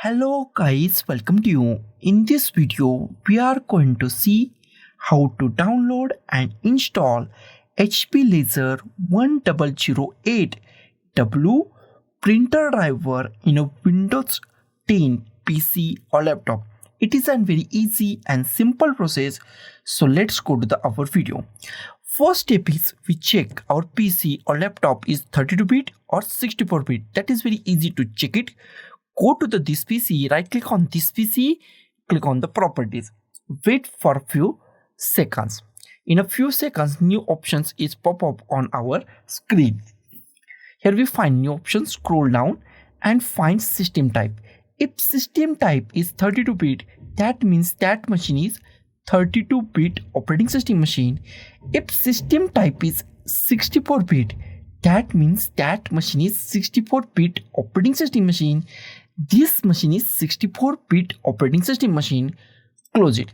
Hello guys, welcome to you. In this video, we are going to see how to download and install HP Laser 1008W printer driver in a Windows 10 PC or laptop. It is a very easy and simple process, so let's go to our video. First step is we check our PC or laptop is 32-bit or 64-bit. That is very easy to check it. Go to this PC, right click on this PC, click on the properties. Wait for a few seconds. In a few seconds, new options is pop up on our screen. Here we find new options, scroll down and find system type. If system type is 32-bit, that means that machine is 32-bit operating system machine. If system type is 64-bit, that means that machine is 64-bit operating system machine. This machine is 64-bit operating system machine. Close it.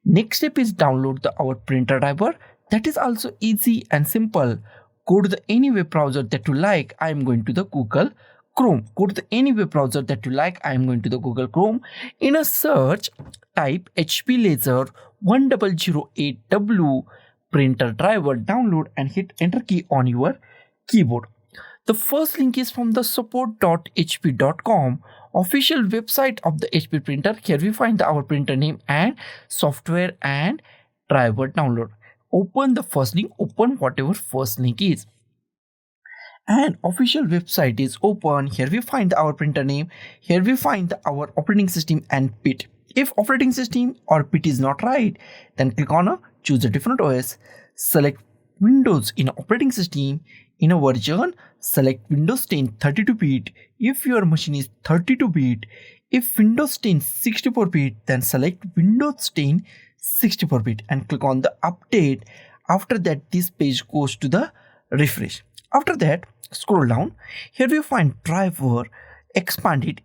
Next step is download our printer driver. That is also easy and simple. Go to any web browser that you like. I am going to the Google Chrome. Go to any web browser that you like. I am going to the Google Chrome. In a search, type HP Laser 1008W printer driver, download and hit enter key on your keyboard. The first link is from the support.hp.com official website of the HP printer. Here we find our printer name and software and driver download. Open the first link, open whatever first link is. And official website is open. Here we find our printer name. Here we find our operating system and bit. If operating system or bit is not right, then click on choose a different OS. Select Windows in operating system. In a version, select Windows 10 32-bit if your machine is 32-bit. If Windows 10 64-bit, then select Windows 10 64-bit and click on the update. After that, this page goes to the refresh. After that, scroll down. Here we find driver, expand it,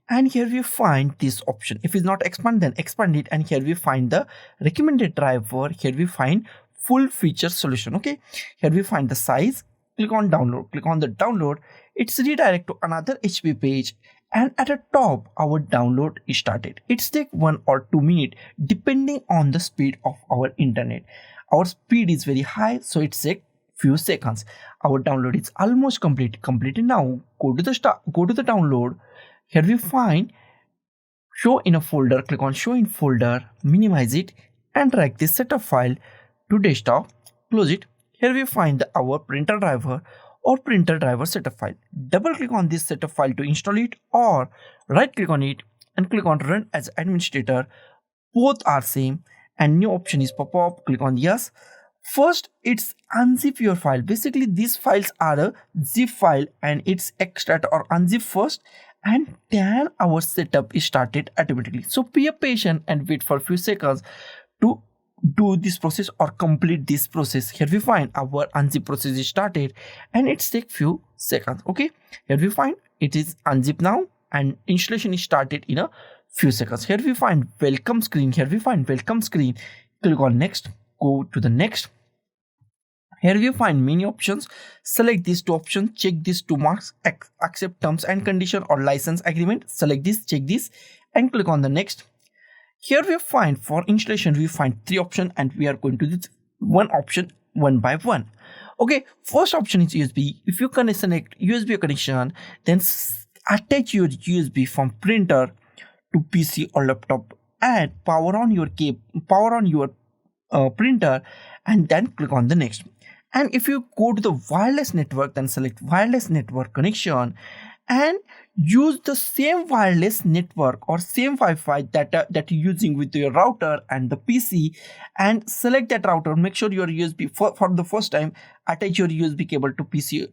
and here we find this option. If it's not expand, then expand it, and here we find the recommended driver. Here we find full feature solution. Okay, here we find the size. Click on download. Click on the download. It's redirect to another HP page, and at the top our download is started. It's take 1 or 2 minutes depending on the speed of our internet. Our speed is very high, so it's take few seconds. Our download is almost completed now. Go to the download. Here we find show in a folder. Click on show in folder, minimize it and drag this setup file to desktop. Close it. Here we find our printer driver or printer driver setup file. Double click on this setup file to install it, or right click on it and click on run as administrator. Both are same and new option is pop up. Click on yes. First, it's unzip your file. Basically, these files are a zip file and it's extract or unzip first, and then our setup is started automatically. So be patient and wait for a few seconds to do this process or complete this process. Here we find our unzip process is started and it's take few seconds. Okay, here we find it is unzip now and installation is started in a few seconds. Here we find welcome screen. Here we find welcome screen. Click on next. Go to the next. Here we find many options. Select these two options. Check these two marks. Accept terms and condition or license agreement. Select this, check this and click on the next. Here we find for installation we find 3 options and we are going to this one option one by one. Okay, first option is USB. If you can select USB connection, then attach your USB from printer to PC or laptop and power on your printer and then click on the next. And if you go to the wireless network, then select wireless network connection and use the same wireless network or same Wi-Fi that you're using with your router and the PC, and select that router. Make sure your USB for the first time attach your USB cable to PC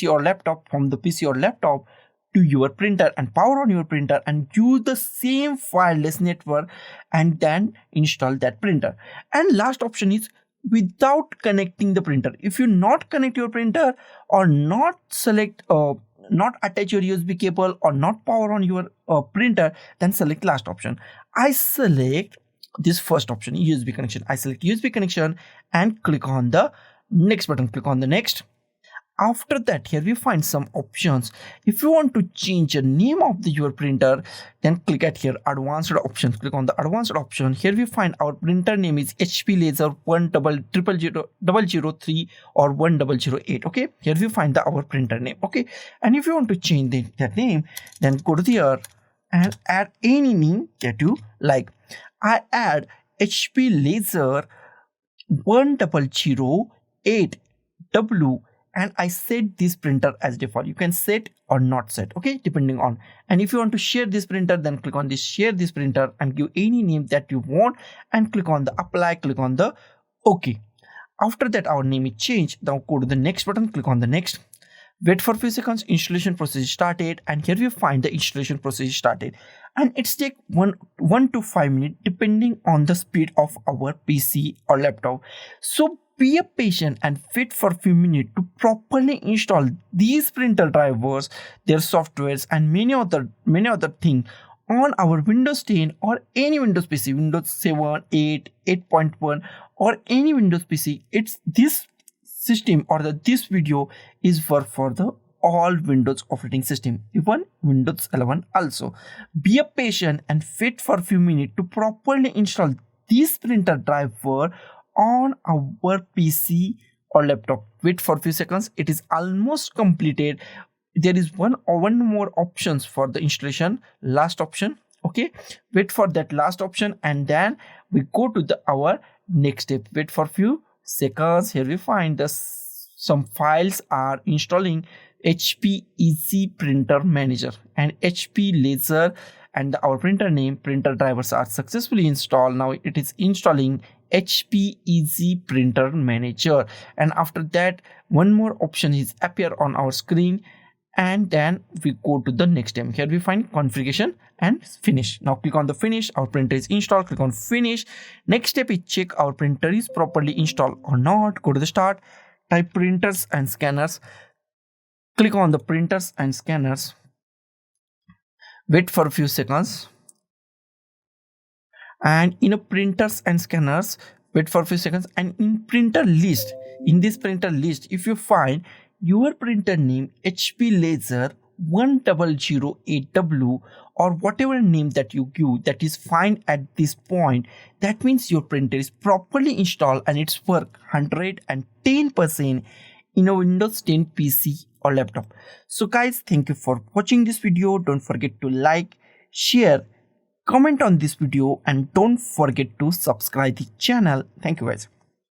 or laptop, from the PC or laptop to your printer and power on your printer and use the same wireless network and then install that printer. And last option is without connecting the printer. If you not connect your printer or not select not attach your USB cable or not power on your printer, then select last option. I select this first option, USB connection. I select USB connection and click on the next button. Click on the next. After that, here we find some options. If you want to change the name of your printer, then click at here advanced options. Click on the advanced option. Here we find our printer name is HP Laser 100003 or 1008. Okay, here we find our printer name. Okay, and if you want to change that name, then go to here and add any name that you like. I add HP Laser 1008W and I set this printer as default. You can set or not set, okay, depending on. And if you want to share this printer, then click on this share this printer and give any name that you want and click on the apply, click on the OK. After that, our name is changed. Now go to the next button, click on the next. Wait for a few seconds, installation process is started, and here we find the installation process is started, and it's take 1 to 5 minutes depending on the speed of our PC or laptop. So be patient and wait for a few minutes to properly install these printer drivers, their softwares, and many other things on our Windows 10 or any Windows PC, Windows 7, 8, 8.1 or any Windows PC. It's this system or this video is work for the all Windows operating system, even Windows 11 also. Be patient and wait for a few minutes to properly install this printer driver on our PC or laptop. Wait for a few seconds, it is almost completed. There is one more options for the installation, last option. Okay, wait for that last option and then we go to our next step. Wait for a few seconds. Here we find some files are installing HP Easy Printer Manager and HP Laser, and our printer name, printer drivers are successfully installed. Now it is installing HP Easy Printer Manager, and after that one more option is appear on our screen, and then we go to the next step. Here we find configuration and finish. Now click on the finish. Our printer is installed. Click on finish. Next step is check our printer is properly installed or not. Go to the start, type printers and scanners. Click on the printers and scanners. Wait for a few seconds. And in a printers and scanners, wait for a few seconds. And in printer list, in this printer list, if you find your printer name HP Laser 1008W or whatever name that you give, that is fine at this point, that means your printer is properly installed and it's work 110% in a Windows 10 PC or laptop. So guys, thank you for watching this video. Don't forget to like, share, comment on this video, and don't forget to subscribe the channel. Thank you guys.